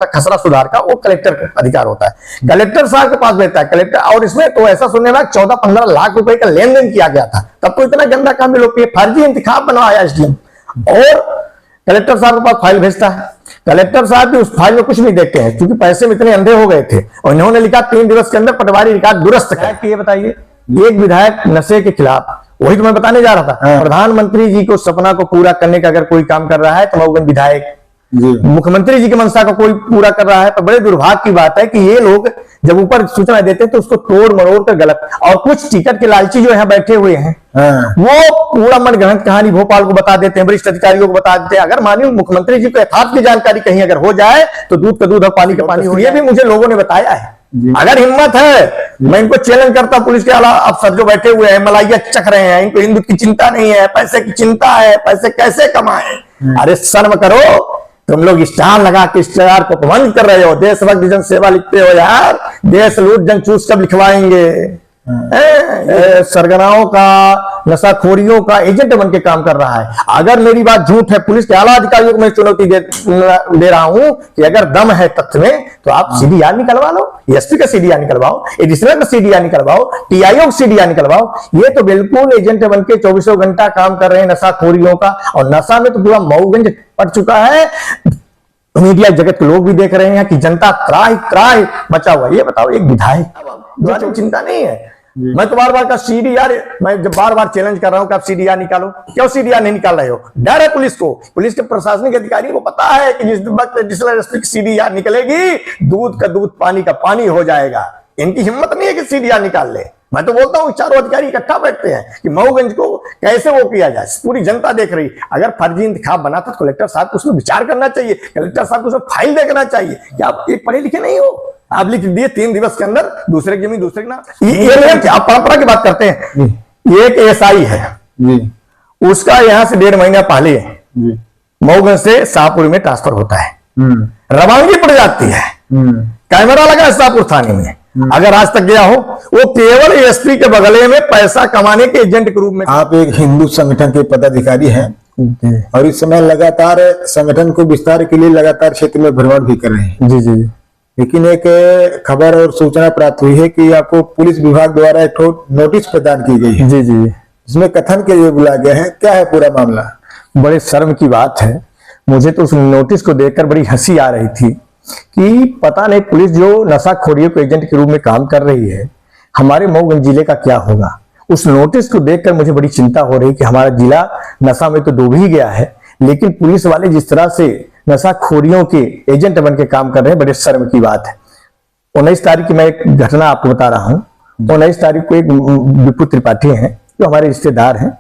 खसरा सुधार का, वो कलेक्टर का अधिकार होता है, कलेक्टर साहब के पास रहता है कलेक्टर। और इसमें तो ऐसा सुनने में 14-15 लाख रुपए का लेन देन किया गया था, तब तो इतना गंदा काम भी लोग फर्जी इंतखाब बनवाया एसडीएम, और कलेक्टर साहब के पास फाइल भेजता है। कलेक्टर साहब भी उस फाइल में कुछ नहीं देखते हैं, क्योंकि पैसे में इतने अंधे हो गए थे, और इन्होंने लिखा 3 दिवस के अंदर पटवारी रिकॉर्ड दुरुस्त कर। ये बताइए, एक विधायक नशे के खिलाफ, वही तो मैं बताने जा रहा था, प्रधानमंत्री जी को सपना को पूरा करने का अगर कोई काम कर रहा है तो मऊगंज विधायक, मुख्यमंत्री जी की मंशा को कोई पूरा कर रहा है, तो बड़े दुर्भाग्य की बात है कि ये लोग जब ऊपर सूचना देते हैं तो उसको तोड़ मरोड़ कर गलत, और कुछ टिकट के लालची जो यहाँ बैठे हुए हैं वो पूरा मनगढ़ंत कहानी भोपाल को बता देते हैं, वरिष्ठ अधिकारियों को बता देते हैं। अगर माननीय मुख्यमंत्री जी को यथार्थ की जानकारी कहीं अगर हो जाए तो दूध का दूध और पानी का पानी हो, ये भी मुझे लोगों ने बताया है। अगर हिम्मत है, मैं इनको चैलेंज करता, पुलिस के अलावा अफसर जो बैठे हुए हैं मलाइया चख रहे हैं, इनको हिंदू की चिंता नहीं है, पैसे की चिंता है, पैसे कैसे कमाए। अरे शर्म करो, तुम लोग स्टार लगा के स्टार को अपमानित कर रहे हो, देशभक्त जन सेवा लिखते हो यार, देश लूट जन चूस कब लिखवाएंगे। सरगनाओं का, नशाखोरियों का एजेंट बन के काम कर रहा है। अगर मेरी बात झूठ है, पुलिस के आला अधिकारियों को मैं चुनौती दे रहा हूं कि अगर दम है तथ्य में तो आप सीडीआर निकलवा लो, एसपी का सीडीआर निकलवाओ, एडिशनल का सीडीआर निकलवाओ, टीआईओ का सीडीआर निकलवाओ। ये तो बिल्कुल एजेंट बन के 24 घंटा काम कर रहे हैं नशाखोरियों का, और नशा में तो पूरा मऊगंज पड़ चुका है। मीडिया जगत के लोग भी देख रहे हैं कि जनता त्राही त्राही मचा हुआ। ये बताओ, एक विधायक चिंता नहीं है। मैं तो बार बार का सीडीआर, मैं जब बार बार चैलेंज कर रहा हूं कि आप सीडीआर निकालो, क्यों सीडीआर नहीं निकाल रहे हो? डर है पुलिस को, पुलिस के प्रशासनिक अधिकारी को पता है कि जिस वक्त एडिशनल एसपी की सीडीआर निकलेगी, दूध का दूध पानी का पानी हो जाएगा। इनकी हिम्मत नहीं है कि सीडीआर निकाल ले। मैं तो बोलता हूँ चारों अधिकारी इकट्ठा बैठते हैं कि मऊगंज को कैसे वो किया जाए, पूरी जनता देख रही। अगर फर्जी इंतखाब बना तो कलेक्टर साहब को उसमें विचार करना चाहिए, कलेक्टर साहब को उसमें फाइल देखना चाहिए कि आप एक पढ़े लिखे नहीं हो, आप लिख दिए 3 दिवस के अंदर दूसरे की जमीन दूसरे के नाम। ये आप परंपरा की बात करते हैं। एक एसआई है, उसका यहाँ से 1.5 महीना पहले मऊगंज से शाहपुर में ट्रांसफर होता है, रवानगी पड़ जाती है, कैमरा लगा है शाहपुर थाने में। अगर आज तक गया हो, वो केवल एसपी के बगले में पैसा कमाने के एजेंट के रूप में। आप एक हिंदू संगठन के पदाधिकारी हैं और इस समय लगातार संगठन को विस्तार के लिए लगातार क्षेत्र में भ्रमण भी कर रहे हैं। जी जी। लेकिन एक खबर और सूचना प्राप्त हुई है कि आपको पुलिस विभाग द्वारा एक नोटिस प्रदान की गई है। जी जी। इसमें कथन के लिए बुलाया गया है, क्या है पूरा मामला? बड़े शर्म की बात है, मुझे तो उस नोटिस को देखकर बड़ी हंसी आ रही थी कि पता नहीं पुलिस जो नशाखोरियों को एजेंट के रूप में काम कर रही है, हमारे मऊगंज जिले का क्या होगा। उस नोटिस को देखकर मुझे बड़ी चिंता हो रही कि हमारा जिला नशा में तो डूब ही गया है, लेकिन पुलिस वाले जिस तरह से नशाखोरियों के एजेंट बन के काम कर रहे हैं, बड़े शर्म की बात है। 19 तारीख की मैं एक घटना आपको बता रहा हूँ। 19 तारीख को एक विपु त्रिपाठी हैं जो हमारे रिश्तेदार हैं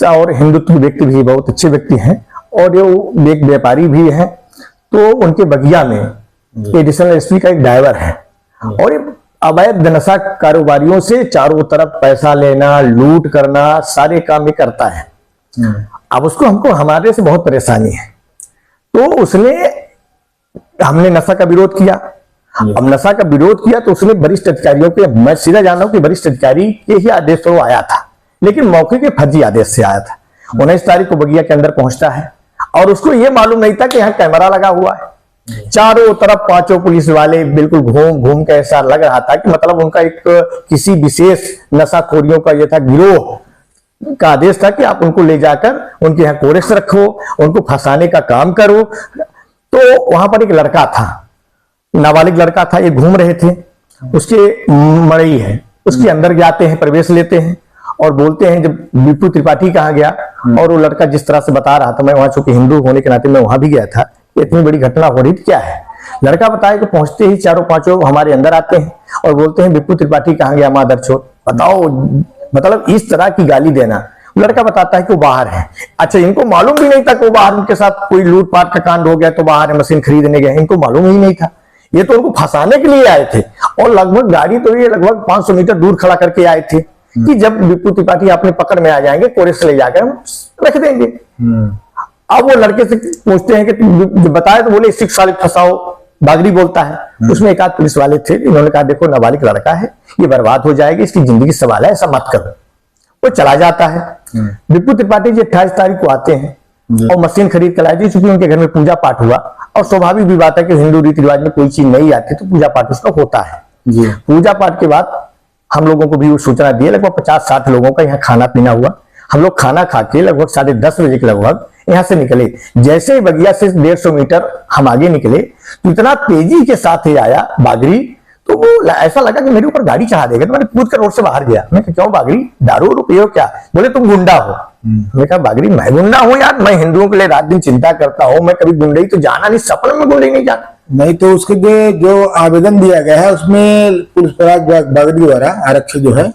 और हिंदुत्व व्यक्ति भी, बहुत अच्छे व्यक्ति हैं, और जो एक व्यापारी भी हैं। तो उनके बगिया में एडिशनल एसपी का एक ड्राइवर है, और अवैध नशा कारोबारियों से चारों तरफ पैसा लेना, लूट करना, सारे काम भी करता है। अब उसको हमको हमारे से बहुत परेशानी है, तो हमने नशा का विरोध किया। अब नशा का विरोध किया तो उसने वरिष्ठ अधिकारियों के, मैं सीधा जान रहा हूं कि वरिष्ठ अधिकारी के ही आदेश पर वो आया था, लेकिन मौके के फर्जी आदेश से आया था। 19 तारीख को बगिया के अंदर पहुंचता है और उसको ये मालूम नहीं था कि यहाँ कैमरा लगा हुआ है। चारों तरफ 5 पुलिस वाले बिल्कुल घूम घूम के, ऐसा लग रहा था कि मतलब उनका एक किसी विशेष नशाखोरियों का ये था, गिरोह का आदेश था कि आप उनको ले जाकर उनके यहाँ कोरेस रखो, उनको फंसाने का काम करो। तो वहां पर एक लड़का था, नाबालिग लड़का था, ये घूम रहे थे, उसके मड़ई है, उसके अंदर जाते हैं, प्रवेश लेते हैं और बोलते हैं जब विपु त्रिपाठी कहाँ गया, और वो लड़का जिस तरह से बता रहा था, मैं वहां चूंकि हिंदू होने के नाते मैं वहां भी गया था, इतनी बड़ी घटना हो रही थी, क्या है। लड़का बताया कि पहुंचते ही 4-5 हमारे अंदर आते हैं और बोलते हैं विपु त्रिपाठी कहाँ गया मादरचोद। बताओ, मतलब इस तरह की गाली देना। लड़का बताता है कि वो बाहर है। अच्छा, इनको मालूम भी नहीं था कि वो बाहर, उनके साथ कोई लूटपाट का कांड हो गया तो बाहर है, मशीन खरीदने गए, इनको मालूम ही नहीं था। ये तो उनको फंसाने के लिए आए थे, और लगभग गाड़ी तो ये लगभग 500 मीटर दूर खड़ा करके आए थे कि जब विपु त्रिपाठी अपने पकड़ में आ जाएंगे, कोरेस ले जाकर हम रख देंगे। अब वो लड़के से पूछते हैं कि बताए, तो बोले 6 साल फंसाओ, बागरी बोलता है। उसमें एक आध पुलिस वाले थे, इन्होंने कहा देखो नाबालिग लड़का है, ये बर्बाद हो जाएगी, इसकी जिंदगी सवाल है, ऐसा मत करो। वो चला जाता है। विपु त्रिपाठी जी 28 तारीख को आते हैं और मशीन खरीद कर लाई थी, चूंकि उनके घर में पूजा पाठ हुआ और स्वाभाविक भी बात है कि हिंदू रीति रिवाज में कोई चीज नहीं आती तो पूजा पाठ उसका होता है जी। पूजा पाठ के बाद हम लोगों को भी वो सूचना दी, लगभग 50-60 लोगों का यहाँ खाना पीना हुआ। हम लोग खाना खा के लगभग 10:30 बजे के लगभग यहाँ से निकले। जैसे ही बगिया से 150 मीटर हम आगे निकले तो इतना तेजी के साथ ही आया बागरी, तो वो ऐसा लगा कि मेरे ऊपर गाड़ी चढ़ा देगा। तो मैंने कूद कर रोड से बाहर गया। मैं कहा क्यों बागरी, दारू पियो क्या? बोले तुम गुंडा हो। मैं कहा बागरी मैं गुंडा हूँ यार, मैं हिंदुओं के लिए रात दिन चिंता करता हूँ, मैं कभी गुंडई तो जाना नहीं, सपने में गुंडई नहीं जाना। नहीं तो उसके जो आवेदन दिया गया है उसमें पुलिस पराग बागड़ी द्वारा आरक्षक जो है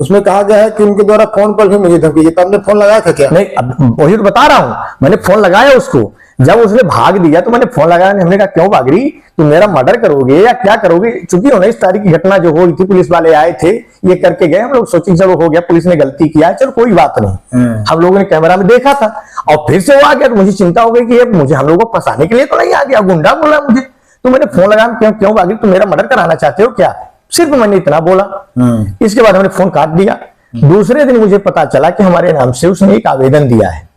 उसमें कहा गया है कि उनके द्वारा फोन पर भी मुझे धमकी। तो आपने फोन लगाया था क्या? नहीं, अब वही तो बता रहा हूं, मैंने फोन लगाया उसको। जब उसने भाग दिया तो मैंने फोन लगाया, हमने कहा क्यों बागरी तुम मेरा मर्डर करोगे या क्या करोगे? चूंकि 19 तारीख की घटना जो हुई थी, पुलिस वाले आए थे, ये करके गए, हम लोग सोचे चलो हो गया, पुलिस ने गलती किया है, चलो कोई बात नहीं। हम लोगों ने कैमरा में देखा था और फिर से वो आ गया तो मुझे चिंता हो गई कि ये मुझे हम लोगों को फंसाने के लिए तो नहीं आ गया, गुंडा बोला मुझे। तो मैंने फोन लगाया, क्यों बागरी तुम मेरा मर्डर कराना चाहते हो क्या? सिर्फ मैंने इतना बोला। इसके बाद हमने फोन काट दिया। दूसरे दिन मुझे पता चला कि हमारे नाम से उसने एक आवेदन दिया है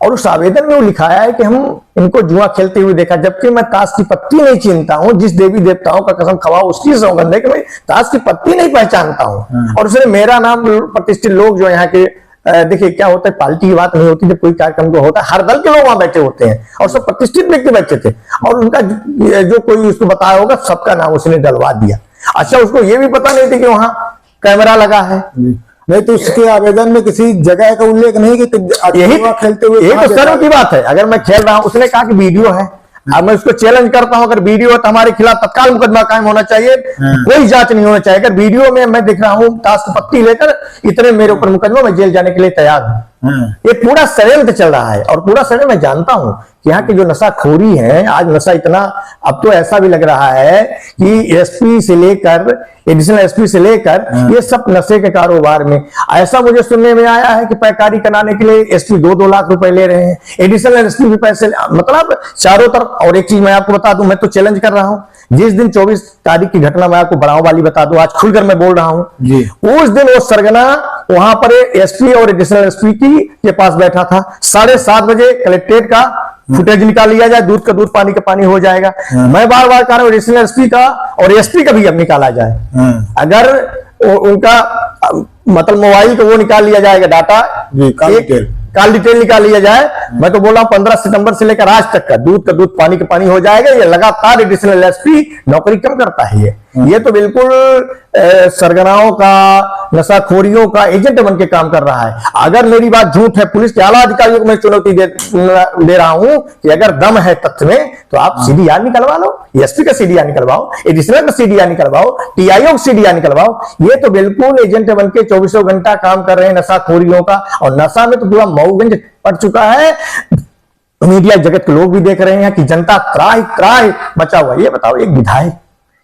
और उस आवेदन में वो लिखाया है कि हम इनको जुआ खेलते हुए देखा, जबकि मैं ताश की पत्ती नहीं चिन्हता हूं। जिस देवी देवताओं का कसम खवा उसकी सौगंध है कि मैं ताश की पत्ती नहीं पहचानता हूं। और उसने मेरा नाम प्रतिष्ठित लोग जो यहाँ के देखिए क्या होता है, पार्टी की बात नहीं होती, जब कोई कार्यक्रम को होता है हर दल के लोग वहां बैठे होते हैं और सब प्रतिष्ठित व्यक्ति बैठे थे और उनका जो कोई उसको बताया होगा सबका नाम उसने डलवा दिया। अच्छा, उसको ये भी पता नहीं था कि वहां कैमरा लगा है। नहीं तो उसके आवेदन में किसी जगह का उल्लेख नहीं कि यही खेलते हुए यही तो शर्म की बात है। अगर मैं खेल रहा हूं, उसने कहा कि वीडियो है, अब मैं उसको चैलेंज करता हूं, अगर वीडियो है तो हमारे खिलाफ तत्काल मुकदमा कायम होना चाहिए, कोई जांच नहीं होना चाहिए। अगर वीडियो में मैं दिख रहा हूं ताश की पत्ती लेकर, इतने मेरे ऊपर मुकदमा, मैं जेल जाने के लिए तैयार हूं। ये पूरा षड्यंत्र चल रहा है और पूरा षड्यंत्र मैं जानता हूं कि यहाँ की जो नशाखोरी है, आज नशा इतना, अब तो ऐसा भी लग रहा है कि एसपी से लेकर एडिशनल एसपी से लेकर ये सब नशे के कारोबार में। ऐसा मुझे सुनने में आया है कि पैकारी कराने के लिए एसपी 2-2 लाख रुपए ले रहे हैं, एडिशनल एसपी भी पैसे, मतलब चारों तरफ। और एक चीज मैं आपको बता दूं, मैं तो चैलेंज कर रहा हूं, जिस दिन 24 तारीख की घटना मैं आपको बढ़ाओ वाली बता दूं, आज खुलकर मैं बोल रहा हूं, उस दिन वो सरगना वहां पर एसपी और एडिशनल एसपी के पास बैठा था। 7:30 बजे कलेक्ट्रेट का फुटेज निकाल लिया जाए, दूध का दूध पानी का पानी हो जाएगा। मैं बार बार कह रहा हूं एडिशनल एसपी का और एसपी का भी अब निकाला जाए। अगर उनका मतलब मोबाइल का वो निकाल लिया जाएगा, डाटा कॉल डिटेल निकाल लिया जाए। मैं तो बोल रहा हूं 15 सितंबर से लेकर आज तक का दूध पानी का पानी हो जाएगा। ये लगातार एडिशनल एसपी नौकरी कम करता है। ये तो बिल्कुल सरगनाओं का, नशाखोरियों का एजेंट बन के काम कर रहा है। अगर मेरी बात झूठ है, पुलिस के आला अधिकारियों को मैं चुनौती दे रहा हूं कि अगर दम है तथ्य में तो आप सीडीआर निकलवा लो, एसपी का सीडीआर निकलवाओ, एडिशनल का सीडीआर निकलवाओ, टीआईओ का सीडीआर निकलवाओ। ये तो बिल्कुल एजेंट बन के 24 घंटा काम कर रहे हैं नशाखोरियों का। और नशा में तो पूरा मऊगंज पड़ चुका है। मीडिया जगत के लोग भी देख रहे हैं कि जनता त्राहि त्राहि मचा हुआ। ये बताओ, एक विधायक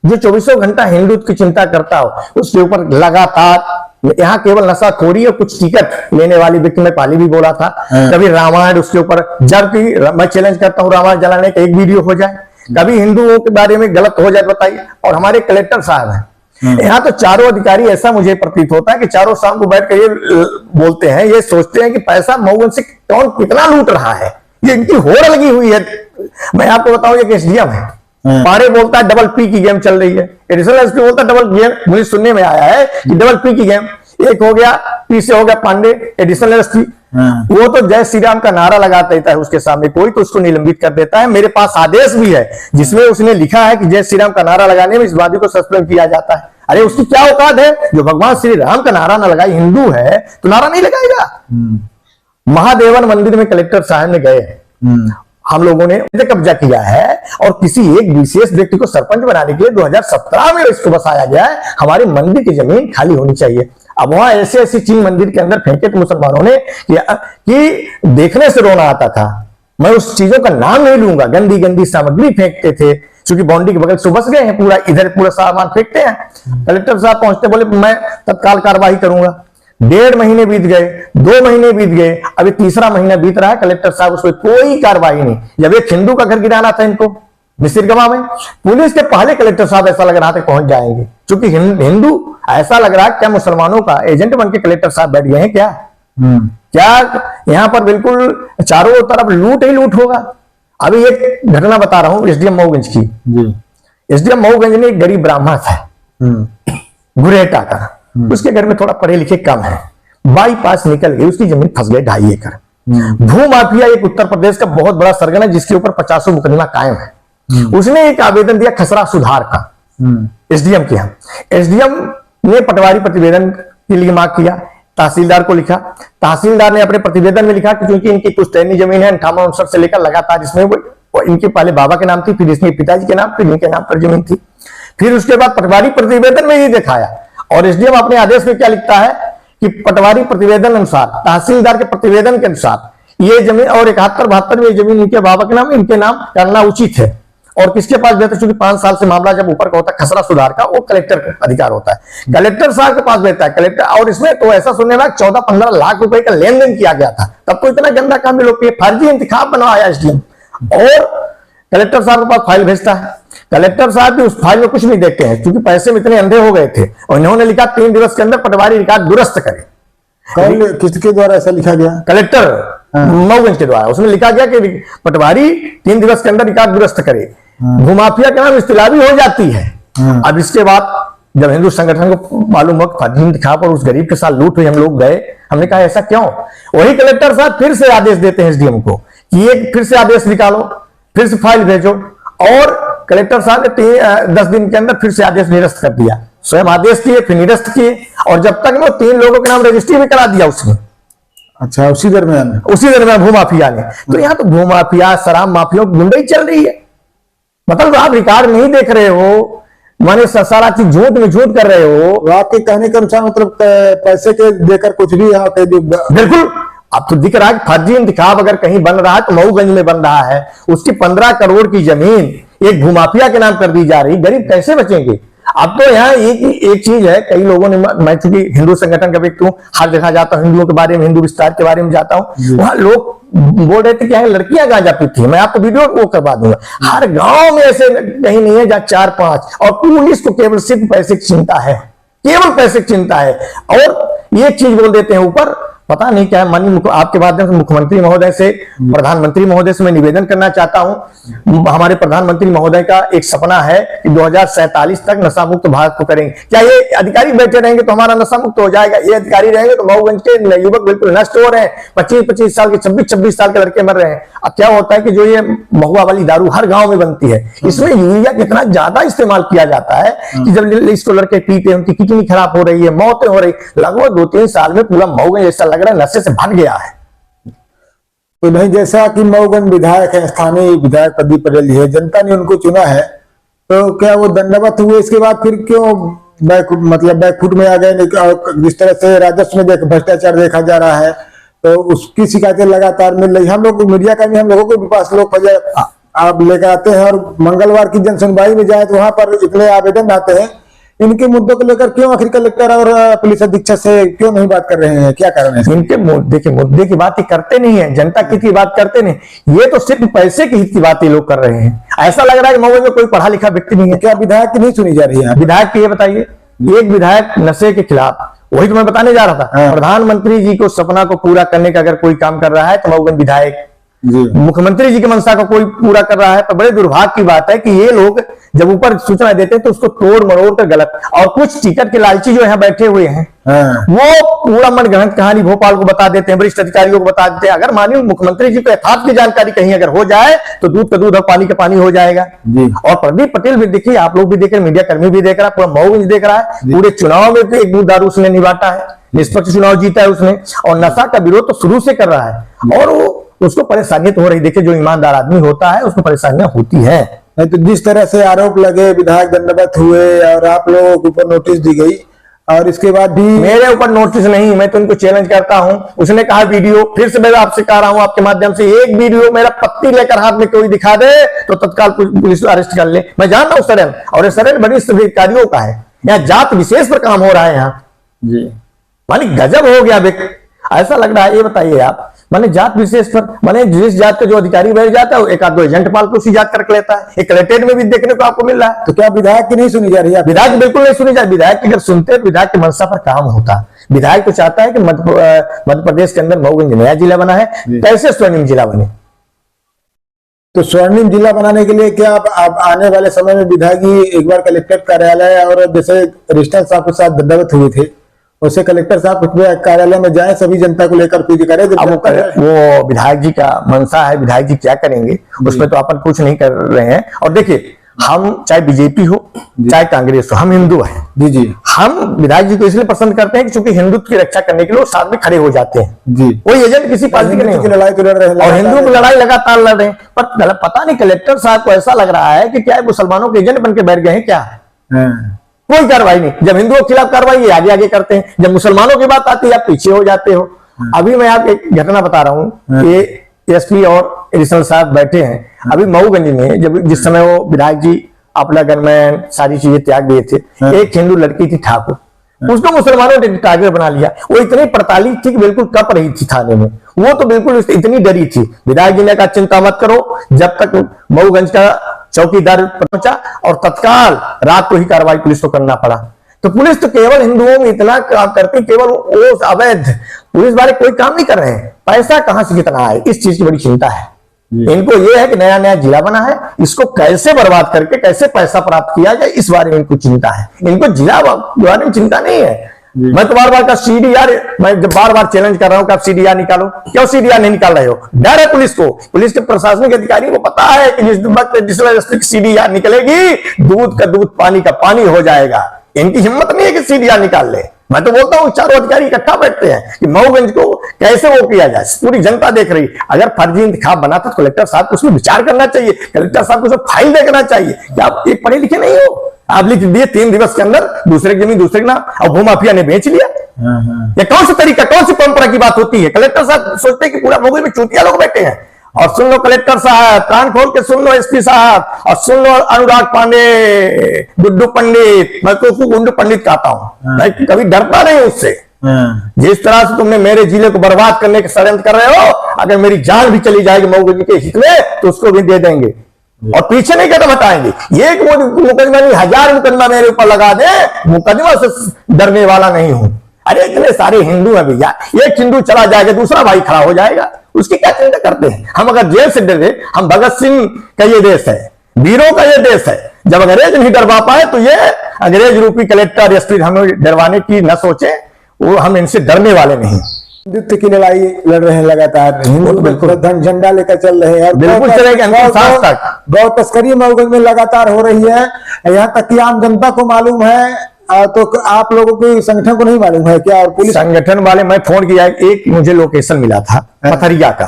जो 24 घंटा हिंदुत्व की चिंता करता हो, उसके ऊपर लगातार यहाँ केवल नशाखोरी और कुछ टिकट लेने वाली व्यक्ति, मैं पहले भी बोला था, कभी रामायण उसके ऊपर, जबकि मैं चैलेंज करता हूँ रामायण जलाने का एक वीडियो हो जाए, कभी हिंदुओं के बारे में गलत हो जाए बताइए। और हमारे कलेक्टर साहब हैं यहाँ, तो चारों अधिकारी, ऐसा मुझे प्रतीत होता है कि चारों शाम को बैठ कर ये बोलते हैं, ये सोचते हैं कि पैसा मऊगन से कौन कितना लूट रहा है। ये इनकी होड़ लगी हुई है। मैं आपको बताऊं, ये एसडीएम है, पारे बोलता है डबल पी की गेम चल रही है, एडिशनल एसपी बोलता है डबल गेम। मुझे सुनने में आया है कि डबल पी की गेम, एक हो गया पी से हो गया पांडे एडिशनल एसपी, वो तो जय श्री राम का नारा लगाता रहता है उसके सामने, कोई तो उसको निलंबित कर देता है। मेरे पास आदेश भी है जिसमें उसने लिखा है कि जय श्री राम का नारा लगाने में इस वादी को सस्पेंड किया जाता है। अरे उसकी क्या औकात है, जो भगवान श्री राम का नारा ना लगाए, हिंदू है तो नारा नहीं लगाएगा। महादेवन मंदिर में कलेक्टर साहब ने गए, हम लोगों ने कब्जा किया है और किसी एक विशेष व्यक्ति को सरपंच बनाने के लिए 2017 में इसको बसाया गया है। हमारे मंदिर की जमीन खाली होनी चाहिए। अब वहां ऐसे ऐसी चीज मंदिर के अंदर फेंके तो मुसलमानों ने कि देखने से रोना आता था। मैं उस चीजों का नाम नहीं लूंगा, गंदी गंदी सामग्री फेंकते थे, क्योंकि बाउंड्री के बगल से बस गए हैं, पूरा इधर पूरा सामान फेंकते हैं। कलेक्टर साहब पहुंचते, बोले मैं तत्काल कार्रवाई करूंगा। 1.5 महीने बीत गए, 2 महीने बीत गए, अभी 3रा महीना बीत रहा है, कलेक्टर साहब उसमें कोई कार्रवाई नहीं। जब एक हिंदू का घर गिराना था इनको मिसिरगमा में, पुलिस के पहले कलेक्टर साहब ऐसा लग रहा था पहुंच जाएंगे, क्योंकि हिंदू ऐसा लग रहा है क्या मुसलमानों का एजेंट बन के कलेक्टर साहब बैठ गए हैं क्या? क्या यहाँ पर बिल्कुल चारों तरफ लूट ही लूट होगा। अभी एक घटना बता रहा हूँ एसडीएम मऊगंज की। जी। एसडीएम मऊगंज में एक गरीब ब्राह्मण था, गुरेटा का, उसके घर में थोड़ा पढ़े लिखे कम है, बाईपास निकल गई, उसकी जमीन फंस गई 2.5 एकड़। भू माफिया एक उत्तर प्रदेश का बहुत बड़ा सरगना है जिसके ऊपर 50 मुकदमा कायम है। उसने एक आवेदन दिया खसरा सुधार का एसडीएम के यहाँ। एसडीएम ने पटवारी प्रतिवेदन के लिए मांग किया, तहसीलदार को लिखा, तहसीलदार ने अपने प्रतिवेदन में लिखा कि क्योंकि इनकी पुश्तैनी जमीन है 58-59 से लेकर लगातार, इसमें वो इनके पहले बाबा के नाम थी, फिर इसके पिताजी के नाम, फिर इनके नाम पर जमीन थी। फिर उसके बाद पटवारी प्रतिवेदन में ये दिखाया, और एसडीएम अपने आदेश में क्या लिखता है कि पटवारी प्रतिवेदन अनुसार, तहसीलदार के प्रतिवेदन के अनुसार ये जमीन और 71-72 में जमीन इनके बाबा के नाम, इनके नाम करना उचित है। और किसके पास बेहतर, चूंकि 5 साल से मामला जब ऊपर का होता है खसरा सुधार का, वो कलेक्टर का अधिकार होता है, कलेक्टर साहब के पास बैठता है कलेक्टर। और इसमें तो ऐसा सुनने में 14-15 लाख रुपए का लेन देन किया गया था, तब तो इतना गंदा काम में लोग फर्जी इंतखाब बनवाया एसडीएम। और कलेक्टर साहब के पास फाइल भेजता है, कलेक्टर साहब भी उस फाइल में कुछ नहीं देखते हैं, क्योंकि पैसे में इतने अंधे हो गए थे, और इन्होंने लिखा 3 दिवस के अंदर पटवारी रिकॉर्ड दुरुस्त करे। कौन, किसके द्वारा ऐसा लिखा गया? कलेक्टर मऊगंज के द्वारा उसमें लिखा गया कि पटवारी 3 दिवस के अंदर रिकॉर्ड दुरुस्त करे। भूमाफिया के नाम इस्तिलाबी हो जाती है। अब इसके बाद जब हिंदू संगठन को मालूम हो फर्जी इंतखाब और उस गरीब के साथ लूट हुई, हम लोग गए, हमने कहा ऐसा क्यों? वही कलेक्टर साहब फिर से आदेश देते हैं एसडीएम को कि ये फिर से आदेश निकालो, फिर से फाइल भेजो, और कलेक्टर साहब ने 10 दिन के अंदर फिर से आदेश निरस्त कर दिया। स्वयं आदेश किए, फिर निरस्त किए, और जब तक वो 3 लोगों के नाम रजिस्ट्री भी करा दिया उसने। अच्छा, उसी दरमियान भूमाफिया ने। तो यहाँ तो भूमाफिया, शराब माफिया की गुंडई चल रही है। मतलब आप रिकॉर्ड नहीं देख रहे हो, माने सारा चीज झूठ में झूठ कर रहे हो। तो आपके कहने के अनुसार मतलब पैसे के देकर कुछ भी यहाँ पे बिल्कुल। अब तो दिख रहा है कि फर्जी इंतखाब अगर कहीं बन रहा है तो मऊगंज में बन रहा है, उसकी 15 करोड़ की जमीन एक भूमाफिया के नाम कर दी जा रही, गरीब कैसे बचेंगे? अब तो यहाँ एक चीज है, कई लोगों ने, मैं चूंकि हिंदू संगठन का व्यक्ति हूँ, हर जगह जाता हूँ, हिंदुओं के बारे में, हिंदू विस्तार के बारे में जाता हूँ, वहां लोग बोल रहे थे कि यहाँ लड़कियां गांजा पीती है। मैं आपको वीडियो वो करवा दूंगा। हर गांव में ऐसे कहीं नहीं है जहाँ 4-5, और पुलिस को केवल सिर्फ पैसे की चिंता है, केवल पैसे की चिंता है। और ये चीज बोल देते हैं ऊपर, पता नहीं क्या है। माननीय आपके माध्यम से मुख्यमंत्री महोदय से, प्रधानमंत्री महोदय से मैं निवेदन करना चाहता हूं, हमारे प्रधानमंत्री महोदय का एक सपना है कि 2047 तक नशा मुक्त भारत को करेंगे। क्या ये अधिकारी बैठे रहेंगे तो हमारा नशा मुक्त हो जाएगा? ये अधिकारी रहेंगे तो मऊगंज के युवक बिल्कुल नष्ट हो रहे हैं, 25-25 साल के, 26-26 साल के लड़के मर रहे हैं। अब क्या होता है कि जो ये महुआ वाली दारू हर गांव में बनती है, इसमें यूरिया कितना ज्यादा इस्तेमाल किया जाता है कि जब इसको लड़के पीते हैं, उनकी किडनी खराब हो रही है, मौतें हो रही। लगभग 2-3 साल में पूरा मऊगंज ऐसा लग रहा है नशे से भर गया है। तो नहीं, जैसा कि मऊगंज विधायक है, स्थानीय विधायक प्रदीप पटेल जी है, जनता ने उनको चुना है, तो क्या वो दंडवत हुए? इसके बाद फिर क्यों बैकफुट में आ गए? जिस तरह से राजस्व में भ्रष्टाचार देखा जा रहा है, तो उसकी शिकायतें लगातार मिल रही। हम लोग मीडिया का भी, हम लोगों के पास लोग आप लेकर आते हैं, और मंगलवार की जन सुनवाई में जाए तो वहां पर इतने आवेदन आते हैं। इनके मुद्दों को लेकर क्यों आखिर कलेक्टर और पुलिस अधीक्षक से क्यों नहीं बात कर रहे हैं? क्या कारण है? इनके मुद्दे की बात ही करते नहीं है, जनता की बात करते नहीं। ये तो सिर्फ पैसे की हित की बात ये लोग कर रहे हैं। ऐसा लग रहा है कि मऊगंज में कोई पढ़ा लिखा व्यक्ति नहीं है। क्या विधायक की नहीं सुनी जा रही है? विधायक की ये बताइए, एक विधायक नशे के खिलाफ, वही तो मैं बताने जा रहा था, प्रधानमंत्री जी को सपना को पूरा करने का अगर कोई काम कर रहा है तो मऊगंज विधायक, मुख्यमंत्री जी की मंशा को कोई पूरा कर रहा है, तो बड़े दुर्भाग्य की बात है कि ये लोग जब ऊपर सूचना देते हैं तो उसको तोड़ मरोड़ कर गलत, और कुछ टिकट के लालची जो यहाँ बैठे हुए हैं वो पूरा मनगढ़ंत कहानी भोपाल को बता देते हैं, वरिष्ठ अधिकारियों को बता देते हैं। अगर माननीय मुख्यमंत्री जी को यथार्थ की जानकारी कहीं अगर हो जाए तो दूध का दूध और पानी का पानी हो जाएगा। और प्रदीप पटेल भी देखिए, आप लोग भी देख रहे, मीडिया कर्मी भी देख रहा है, पूरा मऊगंज देख रहा है, पूरे चुनाव में एक दूध दारू उसने निभाता है, निष्पक्ष चुनाव जीता है उसने, और नशा का विरोध तो शुरू से कर रहा है, और उसको परेशानी तो हो रही। देखिए, जो ईमानदार आदमी होता है उसको परेशानियां होती हैं। नहीं तो जिस तरह से आरोप लगे, विधायक दंडवत हुए और आप लोगों के ऊपर नोटिस दी गई, और इसके बाद भी मेरे ऊपर नोटिस नहीं, मैं तो उनको चैलेंज करता हूं। उसने कहा वीडियो, फिर से मैं आपसे कह रहा हूं आपके माध्यम से, एक वीडियो मेरा पत्ती लेकर हाथ में कोई दिखा दे तो तत्काल पुलिस अरेस्ट कर ले। मैं जान रहा हूं सरण, और सरण वरिष्ठ अधिकारियों का है, यहाँ जात विशेष पर काम हो रहा है यहाँ जी। मालिक गजब हो गया। ऐसा लग रहा है, ये बताइए आप, माने जात विशेष पर, माने जिस जात का जो अधिकारी बैठ जाता है एक आध दो एजेंट पाल के उसी जात कर लेता है। एक कलेक्ट्रेट में भी देखने को आपको मिल रहा है। तो क्या विधायक की नहीं सुनी जा रही है? विधायक बिल्कुल नहीं सुनी जाए। विधायक की अगर सुनते तो विधायक की मंशा पर काम होता। विधायक तो चाहता है कि मध्य प्रदेश के अंदर मऊगंज नया जिला बना है, कैसे स्वर्णिम जिला बने। तो स्वर्णिम जिला बनाने के लिए क्या आप आने वाले समय में विधायक जी एक बार कलेक्टर कार्यालय और जैसे रजिस्ट्रार साहब के साथ दंडवत हुए थे, उसे कलेक्टर साहब कार्यालय में जाए, सभी जनता को लेकर पूजा करें। वो विधायक जी का मंशा है, विधायक जी क्या करेंगे उसमें तो अपन कुछ नहीं कर रहे हैं। और देखिए, हम चाहे बीजेपी हो चाहे कांग्रेस हो, हम हिंदू हैं। जी जी। हम विधायक जी को इसलिए पसंद करते हैं कि चूंकि हिंदुत्व की रक्षा करने के लिए साथ में खड़े हो जाते हैं जी। कोई एजेंट किसी पार्टी के नहीं की लड़ाई तो लड़ रहे हैं और हिंदुओं की लड़ाई लगातार लड़ रहे हैं। पर पता नहीं कलेक्टर साहब को ऐसा लग रहा है कि क्या मुसलमानों के एजेंट बन के बैठ गए हैं क्या। कोई कार्रवाई नहीं। जब हिंदुओं के खिलाफ कार्रवाई आगे आगे करते हैं, जब मुसलमानों की बात आती है आप पीछे हो जाते हो। अभी मैं आपको एक घटना बता रहा हूँ कि एसपी और एडिशनल साहब बैठे हैं अभी मऊगंज में, जब जिस समय वो विधायक जी अपना गनमैन सारी चीजें त्याग दिए थे, एक हिंदू लड़की थी ठाकुर, उसको मुसलमानों ने टारगेट बना लिया। वो इतनी पड़ताली थी कि बिल्कुल कप रही थी थाने में, वो तो बिल्कुल इतनी डरी थी। विधायक जी ने कहा चिंता मत करो, जब तक मऊगंज का चौकीदार पहुंचा और तत्काल रात को ही कार्रवाई पुलिस को करना पड़ा। तो पुलिस तो केवल हिंदुओं में इतना काम करती, केवल वो अवैध पुलिस वाले कोई काम नहीं कर रहे हैं। पैसा कहां से कितना आए इस चीज की बड़ी चिंता है इनको। ये है कि नया नया जिला बना है, इसको कैसे बर्बाद करके कैसे पैसा प्राप्त किया जाए इस बारे में इनको चिंता है। इनको जिला के बारे में चिंता नहीं है। मैं तो बार बार का सीडीआर, मैं जब बार बार चैलेंज कर रहा हूं कि आप सीडीआर निकालो, क्यों सीडीआर नहीं निकाल रहे हो? डर है पुलिस को, पुलिस के प्रशासनिक अधिकारी को पता है कि जिस वक्त सीडीआर निकलेगी दूध का दूध पानी का पानी हो जाएगा। इनकी हिम्मत नहीं है कि सीडीआर निकाल ले। मैं तो बोलता हूँ चारों अधिकारी इकट्ठा बैठते हैं कि मऊगंज को कैसे वो किया जाए। पूरी जनता देख रही, अगर फर्जी इंतखाब बना तो कलेक्टर साहब को उसमें विचार करना चाहिए। कलेक्टर साहब को सब फाइल देखना चाहिए कि आप एक पढ़े लिखे नहीं हो, आप लिख दिए 3 दिवस के अंदर दूसरे की जमीन दूसरे के नाम, और भूमाफिया ने बेच लिया। ये कौन सा तरीका, कौन सी परंपरा की बात होती है? कलेक्टर साहब सोचते हैं कि पूरा मऊगंज में चूतिया लोग बैठे हैं। और सुन लो कलेक्टर साहब, कान खोल के सुन लो एसपी साहब, और सुन लो अनुराग पांडे, गुड्डू पंडित, मैं तो उसको गुड्डू पंडित कहता हूं, मैं कभी डरता नहीं उससे। जिस तरह से तुमने मेरे जिले को बर्बाद करने के षड्यंत्र कर रहे हो, अगर मेरी जान भी चली जाएगी मऊगंज के हित में तो उसको भी दे देंगे और पीछे नहीं कदम हटाएंगे। एक मुकदमा नहीं, 1000 मुकदमा मेरे ऊपर लगा दे, मुकदमा से डरने वाला नहीं हूं। अरे इतने सारे हिंदू हैं भैया, एक हिंदू चला जाएगा दूसरा भाई खड़ा हो जाएगा, उसकी क्या चिंता करते हैं? हम अगर जेल से डरे, हम भगत सिंह का ये देश है, वीरों का ये देश है। जब अंग्रेज नहीं डरवा पाए तो ये अंग्रेज रूपी कलेक्टर एसपी हमें डरवाने की न सोचे, वो हम इनसे डरने वाले नहीं। हिंदुत्व की लड़ाई लड़ रहे हैं लगातार, हिंदू बिल्कुल झंडा लेकर चल रहे हैं, बिल्कुल चलेगा। गौ तस्करी मऊगंज में लगातार हो रही है, यहाँ तक कि आम जनता को मालूम है, तो आप लोगों के संगठन को नहीं मालूम है क्या? और पुलिस संगठन वाले, मैं फोन किया, एक मुझे लोकेशन मिला था पथरिया का,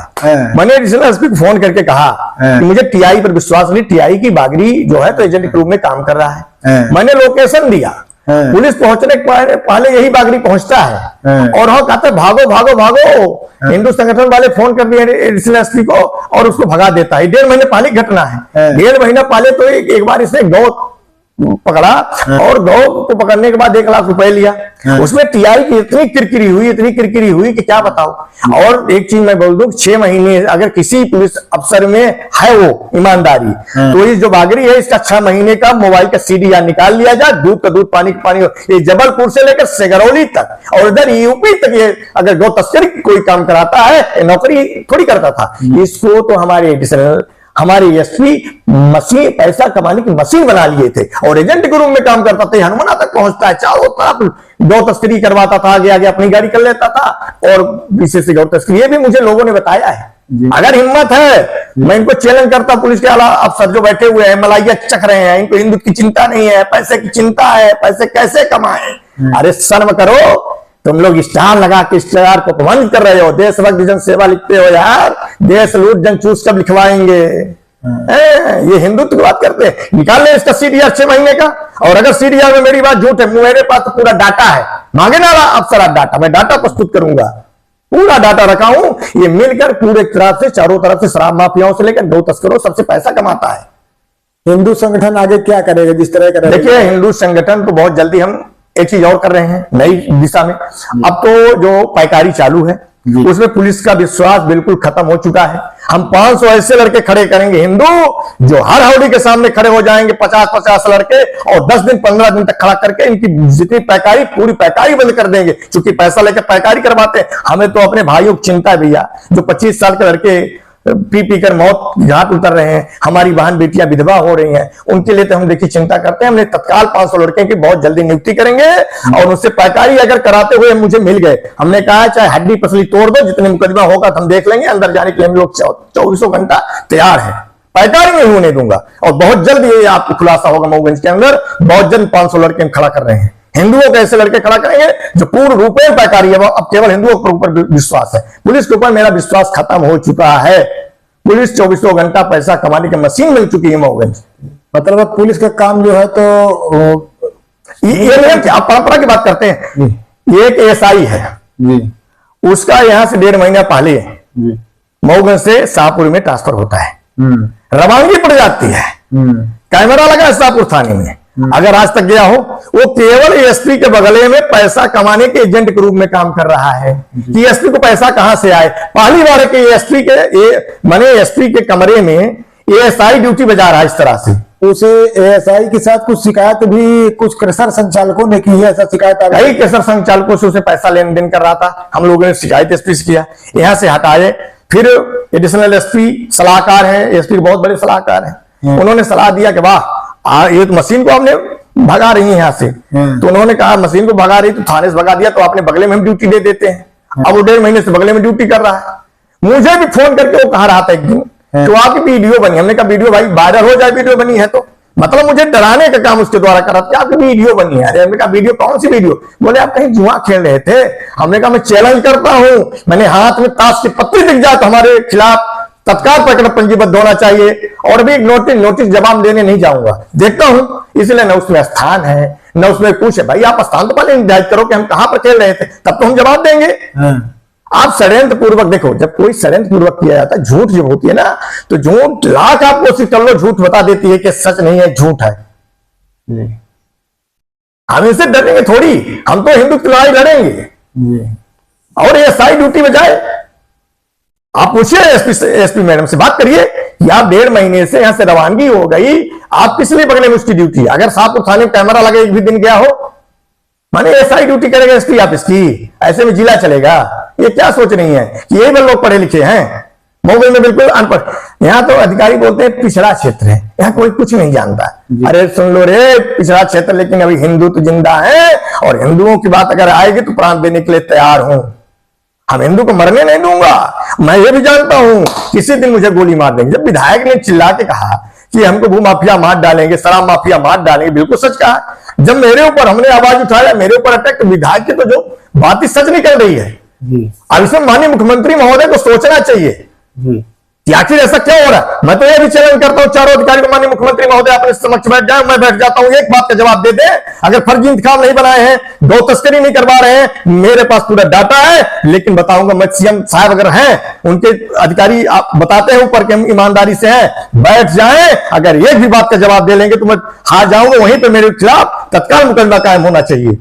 मैंने एडिशनल एसपी को फोन करके कहा कि मुझे टीआई पर विश्वास नहीं, टीआई की बागरी जो है तो एजेंट के रूप में काम कर रहा है। मैंने लोकेशन दिया, पुलिस पहुंचने के पहले यही बागरी पहुंचता है और हम कहते भागो भागो भागो। हिंदू संगठन वाले फोन कर दिए एडिशनल एसपी को और उसको भगा देता है। 1.5 महीने पहले घटना है। 1.5 महीना पहले तो एक बार इसने गौ पकड़ा और गौ को पकड़ने के बाद 1 लाख रुपए लिया। उसमें टीआई की इतनी किरकिरी हुई कि क्या बताओ। और एक चीज मैं बोल दूं, 6 महीने अगर किसी पुलिस अफसर में है वो ईमानदारी, तो ये जो बागरी है इसका 6 महीने का मोबाइल का सीडीआर निकाल लिया जाए, दूध का दूध पानी का पानी। ये जबलपुर से लेकर सिगरौली तक और इधर यूपी तक ये अगर गौ तस्करी कोई काम कराता है, नौकरी थोड़ी करता था। इसको तो हमारे एसपी मशीन, पैसा कमाने की मशीन बना लिए थे और एजेंट के रूप में काम करता था। हनुमाना तक पहुंचता है, चारों तरफ गौ तस्करी करवाता था, आगे आगे अपनी गाड़ी कर लेता था और पीछे से गौ तस्करी। ये भी मुझे लोगों ने बताया है। अगर हिम्मत है, मैं इनको चैलेंज करता, पुलिस के आला अफसर जो बैठे हुए हैं मलाइया चख रहे हैं, इनको हिंदू की चिंता नहीं है, पैसे की चिंता है, पैसे कैसे कमाए। अरे शर्म करो, तुम लोग स्टार लगा के स्टार को अपमानित कर रहे हो। देशभक्त जन सेवा लिखते हो यार, देश लूट जन चूस कब लिखवाएंगे? ये हिंदुत्व की बात करते हैं। निकाल ले इसका सीडीआर 6 महीने का, और अगर सीडीआर में मेरी बात झूठ है, मेरे पास तो पूरा डाटा है। मांगे ना अफसर आप डाटा, मैं डाटा प्रस्तुत करूंगा, पूरा डाटा रखा हूं। ये मिलकर पूरे तरफ से, चारों तरफ से शराब माफियाओं से लेकर गौ तस्करों सबसे पैसा कमाता है। हिंदू संगठन आगे क्या करेगा जिस तरह करेगा? देखिए, हिंदू संगठन तो बहुत जल्दी हम एक चीज और कर रहे हैं नई दिशा में। अब तो जो पैकारी चालू है, उसमें पुलिस का विश्वास बिल्कुल खत्म हो चुका है। हम 500 ऐसे लड़के खड़े करेंगे हिंदू जो हर हाउडी के सामने खड़े हो जाएंगे, 50-50 लड़के, और 10 दिन 15 दिन तक खड़ा करके इनकी जितनी पैकारी, पूरी पैकारी बंद कर देंगे। क्योंकि पैसा लेकर पैकारी करवाते हैं। हमें तो अपने भाइयों की चिंता है भैया, जो 25 साल के लड़के पी पी कर मौत घाट उतर रहे हैं, हमारी बहन बेटियां विधवा हो रही हैं, उनके लिए तो हम देखिए चिंता करते हैं। हमने तत्काल 500 लड़के की बहुत जल्दी नियुक्ति करेंगे और उससे पैकारी अगर कराते हुए मुझे मिल गए, हमने कहा चाहे हड्डी पसली तोड़ दो, जितने मुकदमा होगा तो हम देख लेंगे, अंदर जाने के लिए हम लोग 24 घंटा तैयार है, पैकारी नहीं होने दूंगा। और बहुत जल्द ये आपको खुलासा होगा मऊगंज के अंदर, बहुत जल्द 500 लड़के हम खड़ा कर रहे हैं। हिंदुओं के ऐसे लड़के खड़ा करेंगे जो पूर्ण रूप में पैकारी है। अब केवल हिंदुओं के ऊपर विश्वास है, पुलिस के ऊपर मेरा विश्वास खत्म हो चुका है। पुलिस 24 घंटा पैसा कमाने की मशीन मिल चुकी है मऊगंज। मतलब अब पुलिस का काम जो है तो ये आप परंपरा की बात करते हैं। ये एक एएसआई है जी, उसका यहां से 1.5 महीना पहले मऊगंज से शाहपुर में ट्रांसफर होता है, रवानगी पड़ जाती है, कैमरा लगा है शाहपुर थाने में। अगर आज तक गया हो, वो केवल एसपी के बगले में पैसा कमाने के एजेंट के रूप में काम कर रहा है कि एसपी को पैसा कहां से आए। पहली बार है कि एसपी के माने एसपी के कमरे में एएसआई ड्यूटी बजा रहा है इस तरह से। उसे एएसआई के साथ कुछ शिकायत भी कुछ क्रशर संचालकों ने की है, ऐसा शिकायत आ कई क्रशर संचालकों से उसे पैसा लेन देन कर रहा था। हम लोगों ने शिकायत एसपी से किया, यहां से हटाए। फिर एडिशनल एसपी सलाहकार है, एसपी बहुत बड़े सलाहकार हैं, उन्होंने सलाह दिया कि वाह ये तो मशीन को हमने भगा रही है यहां से। तो उन्होंने कहा मशीन को भगा रही तो थाने से भगा दिया तो आपने बगले में हम ड्यूटी दे देते हैं। अब वो 1.5 महीने से बगले में ड्यूटी कर रहा है। मुझे भी फोन करके वो कह रहा था एक दिन तो आपकी वीडियो बनी। हमने कहा वीडियो भाई वायरल हो जाए, वीडियो बनी है तो मतलब मुझे डराने का काम उसके द्वारा कर रहा था। आपकी वीडियो बनी है। हमने कहा वीडियो कौन सी वीडियो? बोले आप कहीं जुआ खेल रहे थे। हमने कहा मैं चैलेंज करता हूं, मैंने हाथ में ताश की पत्ती दिख जाए तो हमारे खिलाफ तत्काल प्रकरण पंजीबद्ध होना चाहिए। और भी नोटिस जवाब देने नहीं जाऊंगा, देखता हूं। इसलिए न उसमें स्थान है न उसमें कुछ है। भाई आप स्थान तो पहले निर्धारित करो कि हम कहां पर खेल रहे थे, तब तो हम जवाब देंगे। आप षड्यंत्र पूर्वक देखो, जब कोई षड्यंत्र पूर्वक किया जाता है, झूठ जब होती है ना, तो झूठ लाख आप कोशिश कर लो, झूठ बता देती है कि सच नहीं है, झूठ है। हम इससे डरेंगे थोड़ी, हम तो हिंदू की लड़ाई लड़ेंगे। और ये सारी ड्यूटी बजाए आप पूछिए एसपी मैडम से, बात करिए कि आप 1.5 महीने से यहां से रवानगी हो गई, आप किस लिए बगले में उसकी ड्यूटी? अगर शाहपुर थाने में कैमरा लगे एक भी दिन गया हो, माने एसआई ड्यूटी करेगा एसपी ऑफिस की, ऐसे में जिला चलेगा? ये क्या सोच रही है कि ये भी लोग पढ़े लिखे हैं? मऊगंज में बिल्कुल अनपढ़। यहाँ तो अधिकारी बोलते हैं पिछड़ा क्षेत्र है, यहाँ कोई कुछ नहीं जानता। अरे सुन लो रे, पिछड़ा क्षेत्र, लेकिन अभी हिंदू तो जिंदा है और हिंदुओं की बात अगर आएगी तो प्राण देने के लिए तैयार हूं। हम हिंदू को मरने नहीं दूंगा। मैं ये भी जानता हूं किसी दिन मुझे गोली मार देंगे। जब विधायक ने चिल्ला के कहा कि हमको भू माफिया मार डालेंगे, शराब माफिया मार डालेंगे, बिल्कुल सच कहा। जब मेरे ऊपर हमने आवाज उठाया, मेरे ऊपर अटैक, तो विधायक की तो जो बात ही सच निकल रही है। अब इसमें माननीय मुख्यमंत्री महोदय को सोचना चाहिए कि आखिर ऐसा क्या हो रहा है। मैं तो ये भी चैलेंज करता हूं चारों अधिकारी को, माननीय मुख्यमंत्री महोदय अपने समक्ष बैठ जाए, मैं बैठ जाता हूं, एक बात का जवाब दे दे। अगर फर्जी इंतखाब नहीं बनाए हैं, गौ तस्करी नहीं करवा रहे हैं, मेरे पास पूरा डाटा है, लेकिन बताऊंगा मैं, सीएम साहब अगर हैं, उनके अधिकारी आप बताते हैं ऊपर के हम ईमानदारी से हैं, बैठ जाएं। अगर एक भी बात का जवाब दे लेंगे तो मैं हार जाऊंगा, वहीं पर मेरे खिलाफ तत्काल मुकदमा कायम होना चाहिए।